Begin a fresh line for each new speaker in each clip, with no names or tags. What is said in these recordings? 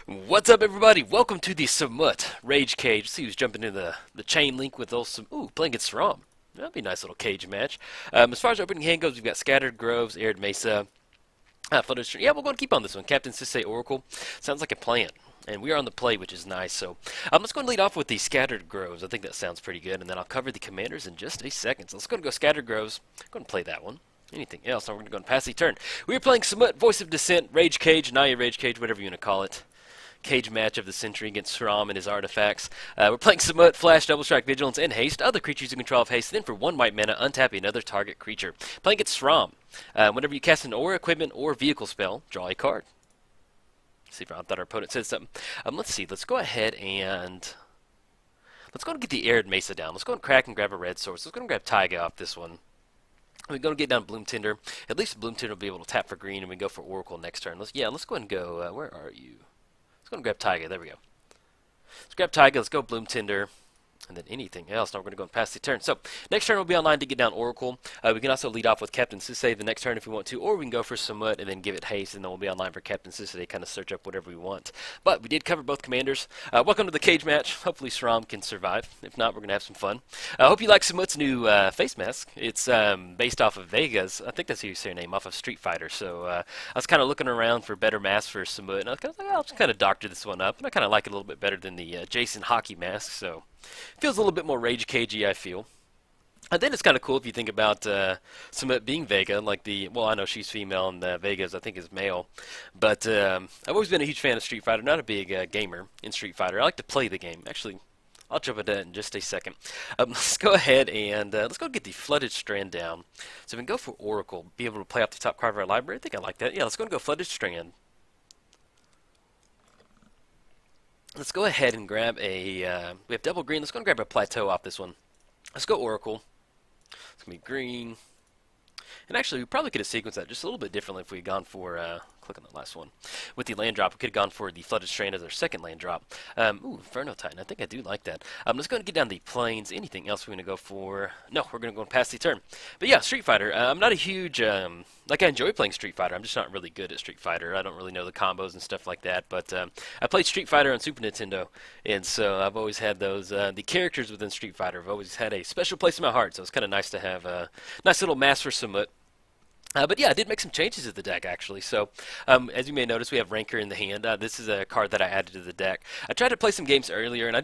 What's up, everybody? Welcome to the Samut Rage Cage. See who's jumping in the chain link with those playing against Sram. That'll be a nice little cage match. As far as opening hand goes, we've got Scattered Groves, Arid Mesa, Flooded Stream. Yeah, we're going to keep on this one. Captain Sisei Oracle. Sounds like a plan. And we are on the play, which is nice. So let's go and lead off with the Scattered Groves. I think that sounds pretty good. And then I'll cover the commanders in just a second. So let's go and go Scattered Groves. Go and play that one. Anything else? Now we're going to go and pass the turn. We are playing Samut, Voice of Dissent, Rage Cage, Naya Rage Cage, whatever you want to call it. Cage match of the century against Sram and his artifacts. We're playing Samut, Flash, Double Strike, Vigilance, and Haste. Other creatures you control have Haste. Then for 1 white mana, untap another target creature. Playing against Sram. Whenever you cast an aura, equipment, or vehicle spell, draw a card. See if I thought our opponent said something. Let's see. Let's go ahead and let's go and get the Arid Mesa down. Let's go and crack and grab a red source. Let's go and grab Taiga off this one. We're going to get down Bloom Tinder. At least Bloom Tinder will be able to tap for green, and we go for Oracle next turn. Let's go ahead and go. Where are you? Let's go and grab Taiga. There we go. Let's grab Taiga. Let's go Bloom Tinder. And then anything else. Now we're going to go and pass the turn. So next turn we'll be online to get down Oracle. We can also lead off with Captain Sisei the next turn if we want to, or we can go for Samut and then give it haste, and then we'll be online for Captain Sisei to kind of search up whatever we want. But we did cover both commanders. Welcome to the cage match. Hopefully Sram can survive. If not, we're going to have some fun. I hope you like Samut's new face mask. It's based off of Vega's. I think that's how you say her name, off of Street Fighter. So I was kind of looking around for better masks for Samut, and I was kind of like, I'll just kind of doctor this one up, and I kind of like it a little bit better than the Jason hockey mask. So feels a little bit more rage cagey, I feel. And then it's kind of cool if you think about Samut being Vega, like well, I know she's female and Vega's, I think, is male. But I've always been a huge fan of Street Fighter, not a big gamer in Street Fighter. I like to play the game. Actually, I'll jump into that in just a second. Let's go ahead and let's go get the Flooded Strand down. So we can go for Oracle, be able to play off the top card of our library. I think I like that. Yeah, let's go and go Flooded Strand. Let's go ahead and grab a, we have double green. Let's go and grab a Plateau off this one. Let's go Oracle. It's going to be green. And actually, we probably could have sequenced that just a little bit differently if we had gone for, click on the last one. With the land drop, we could have gone for the Flooded Strand as our second land drop. Ooh, Inferno Titan. I think I do like that. Let's go and get down the plains. Anything else we're going to go for? No, we're going to go and pass the turn. But yeah, Street Fighter. I'm not a huge, like, I enjoy playing Street Fighter. I'm just not really good at Street Fighter. I don't really know the combos and stuff like that. But I played Street Fighter on Super Nintendo, and so I've always had those, the characters within Street Fighter have always had a special place in my heart. So it's kind of nice to have a nice little mask for Samut. But yeah, I did make some changes to the deck, actually. So, as you may notice, we have Rancor in the hand. This is a card that I added to the deck. I tried to play some games earlier, and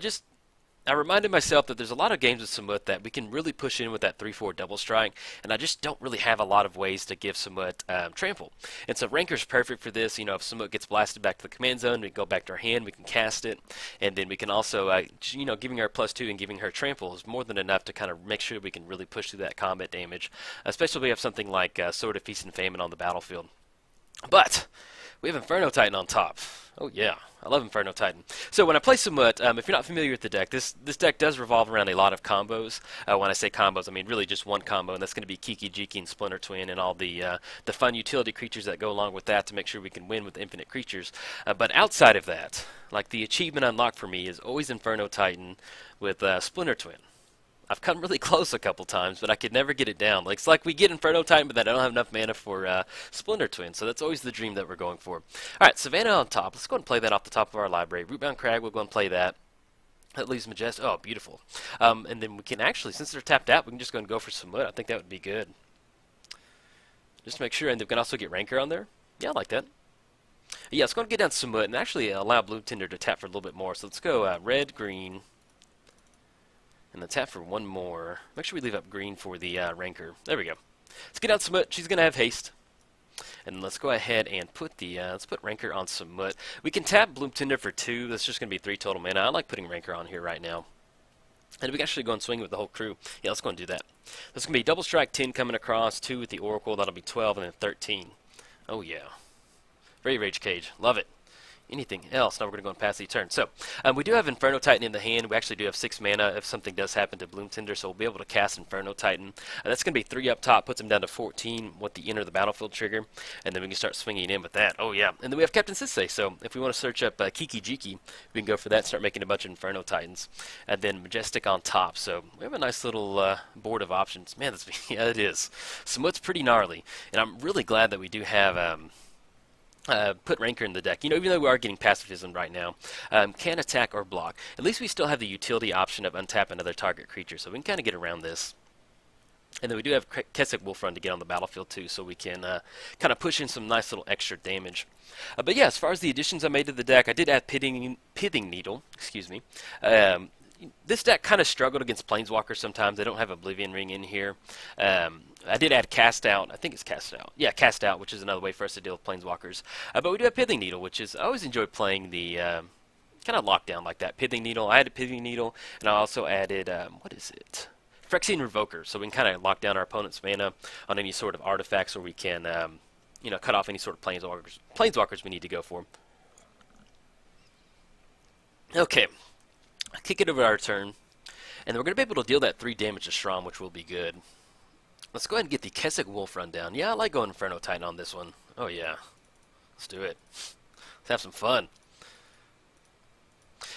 I reminded myself that there's a lot of games with Samut that we can really push in with that 3-4 double strike, and I just don't really have a lot of ways to give Samut trample. And so Rancor's perfect for this. You know, if Samut gets blasted back to the command zone, we go back to our hand, we can cast it, and then we can also, you know, giving her +2 and giving her trample is more than enough to kind of make sure we can really push through that combat damage, especially if we have something like Sword of Feast and Famine on the battlefield. But we have Inferno Titan on top. Oh yeah, I love Inferno Titan. So when I play Samut, if you're not familiar with the deck, this deck does revolve around a lot of combos. When I say combos, I mean really just one combo, and that's going to be Kiki, Jiki, and Splinter Twin, and all the fun utility creatures that go along with that to make sure we can win with infinite creatures. But outside of that, like the achievement unlocked for me is always Inferno Titan with Splinter Twin. I've come really close a couple times, but I could never get it down. Like, it's like we get Inferno Titan, but then I don't have enough mana for Splinter Twin, so that's always the dream that we're going for. Alright, Savannah on top. Let's go and play that off the top of our library. Rootbound Crag, we'll go and play that. That leaves Majestic. Oh, beautiful. And then we can actually, since they're tapped out, we can just go and go for Samut. I think that would be good. Just to make sure, and we can also get Rancor on there. Yeah, I like that. Yeah, let's go and get down Samut, and actually allow Bloom Tinder to tap for a little bit more. So let's go red, green, and then tap for one more. Make sure we leave up green for the Rancor. There we go. Let's get out Samut. She's going to have haste. And let's go ahead and put the let's put Rancor on Samut. We can tap Bloom Tinder for 2. That's just going to be 3 total mana. I like putting Rancor on here right now. And we can actually go and swing with the whole crew. Yeah, let's go and do that. That's going to be double strike 10 coming across, 2 with the Oracle. That'll be 12, and then 13. Oh yeah. Very Rage Cage. Love it. Anything else? Now we're going to go and pass the turn. So, we do have Inferno Titan in the hand. We actually do have 6 mana if something does happen to Bloom Tinder, so we'll be able to cast Inferno Titan. That's going to be 3 up top, puts him down to 14 with the Enter the Battlefield trigger, and then we can start swinging in with that. Oh yeah. And then we have Captain Sisei, so if we want to search up Kiki Jiki, we can go for that and start making a bunch of Inferno Titans. And then Majestic on top, so we have a nice little board of options. Man, that's, yeah, it is. Samut's pretty gnarly, and I'm really glad that we do have put Rancor in the deck. You know, even though we are getting pacifism right now, can attack or block. At least we still have the utility option of untap another target creature, so we can kind of get around this. And then we do have Keswick Wolfrun to get on the battlefield too, so we can kind of push in some nice little extra damage. But yeah, as far as the additions I made to the deck, I did add Pithing Needle. Excuse me. This deck kind of struggled against Planeswalkers sometimes. They don't have Oblivion Ring in here. I did add Cast Out. I think it's Cast Out. Yeah, Cast Out, which is another way for us to deal with Planeswalkers. But we do have Pithing Needle, which is, I always enjoy playing the kind of lockdown like that. Pithing Needle. I added Pithing Needle, and I also added, what is it? Phyrexian Revoker, so we can kind of lock down our opponent's mana on any sort of artifacts, or we can, you know, cut off any sort of planeswalkers we need to go for. Okay, kick it over our turn, and then we're going to be able to deal that 3 damage to Sram, which will be good. Let's go ahead and get the Keswick Wolfrun down. Yeah, I like going Inferno Titan on this one. Oh yeah, let's do it. Let's have some fun.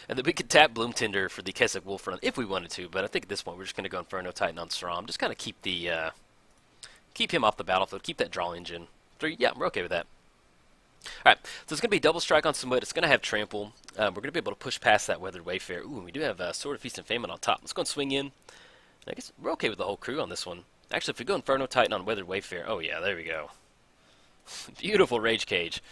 And then we could tap Bloomtender for the Keswick Wolfrun if we wanted to, but I think at this point we're just going to go Inferno Titan on Sram. Just kind of keep the keep him off the battlefield, keep that draw engine. 3, yeah, we're okay with that. Alright, so it's going to be double strike on Samut. It's going to have trample. We're going to be able to push past that Weathered Wayfarer. Ooh, we do have Sword of Feast and Famine on top. Let's go and swing in. I guess we're okay with the whole crew on this one. Actually, if we go Inferno Titan on Weathered Wayfarer, oh yeah, there we go. Beautiful Rage Cage.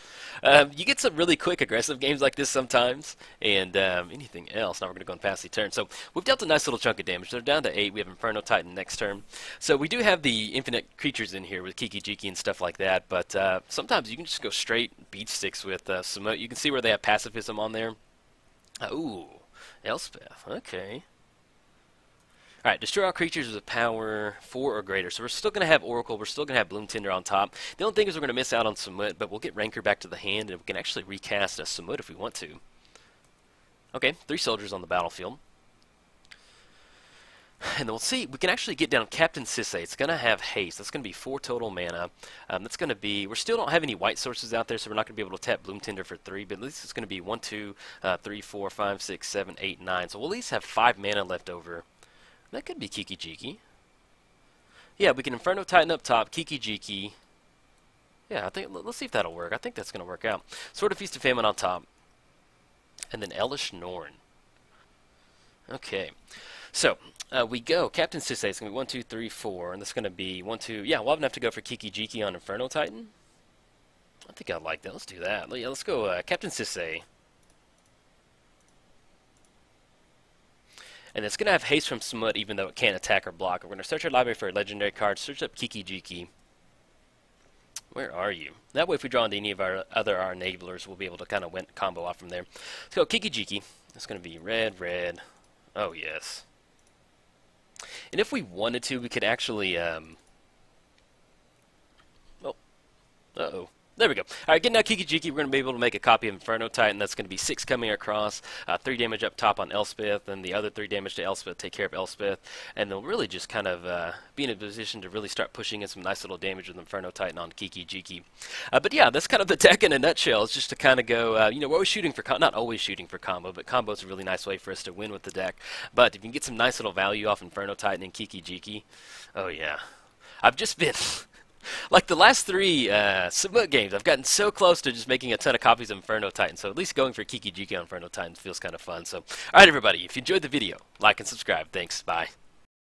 You get some really quick aggressive games like this sometimes, and anything else. Now we're going to go and pass the turn. So we've dealt a nice little chunk of damage. They're down to 8. We have Inferno Titan next turn. So we do have the infinite creatures in here with Kiki Jiki and stuff like that, but sometimes you can just go straight beat sticks with Samut. You can see where they have pacifism on there. Ooh, Elspeth. Okay. Alright, destroy all creatures with power 4 or greater. So we're still going to have Oracle, we're still going to have Bloomtender on top. The only thing is we're going to miss out on Samut, but we'll get Rancor back to the hand, and we can actually recast a Samut if we want to. Okay, 3 soldiers on the battlefield. And then we'll see, we can actually get down Captain Sisse. It's going to have haste. That's going to be 4 total mana. That's going to be, we still don't have any white sources out there, so we're not going to be able to tap Bloomtender for 3, but at least it's going to be 1, 2, 3, 4, 5, 6, 7, 8, 9. So we'll at least have 5 mana left over. That could be Kiki Jiki. Yeah, we can Inferno Titan up top, Kiki Jiki. Yeah, I think, let's see if that'll work. I think that's going to work out. Sword of Feast and Famine on top. And then Elish Norn. Okay. So, we go. Captain Sisse, it's going to be 1, 2, 3, 4. And that's going to be 1, 2. Yeah, we'll have enough to go for Kiki Jiki on Inferno Titan. I think I like that. Let's do that. Yeah, let's go Captain Sisse. And it's going to have haste from Samut even though it can't attack or block. We're going to search our library for a legendary card, search up Kiki Jiki. Where are you? That way if we draw into any of our other enablers, we'll be able to kind of combo off from there. Let's go Kiki Jiki. It's going to be red, red. Oh, yes. And if we wanted to, we could actually... Oh. Uh-oh. There we go. Alright, getting out Kiki Jiki, we're going to be able to make a copy of Inferno Titan. That's going to be 6 coming across, 3 damage up top on Elspeth, and the other 3 damage to Elspeth, take care of Elspeth. And they'll really just kind of be in a position to really start pushing in some nice little damage with Inferno Titan on Kiki Jiki. But yeah, that's kind of the deck in a nutshell. It's just to kind of go, you know, we're always shooting for, not always shooting for combo, but combo is a really nice way for us to win with the deck. But if you can get some nice little value off Inferno Titan and Kiki Jiki, oh yeah. I've just been... Like the last 3 Samut games, I've gotten so close to just making a ton of copies of Inferno Titan, so at least going for Kiki Jiki on Inferno Titan feels kind of fun. So, alright everybody, if you enjoyed the video, like and subscribe. Thanks, bye.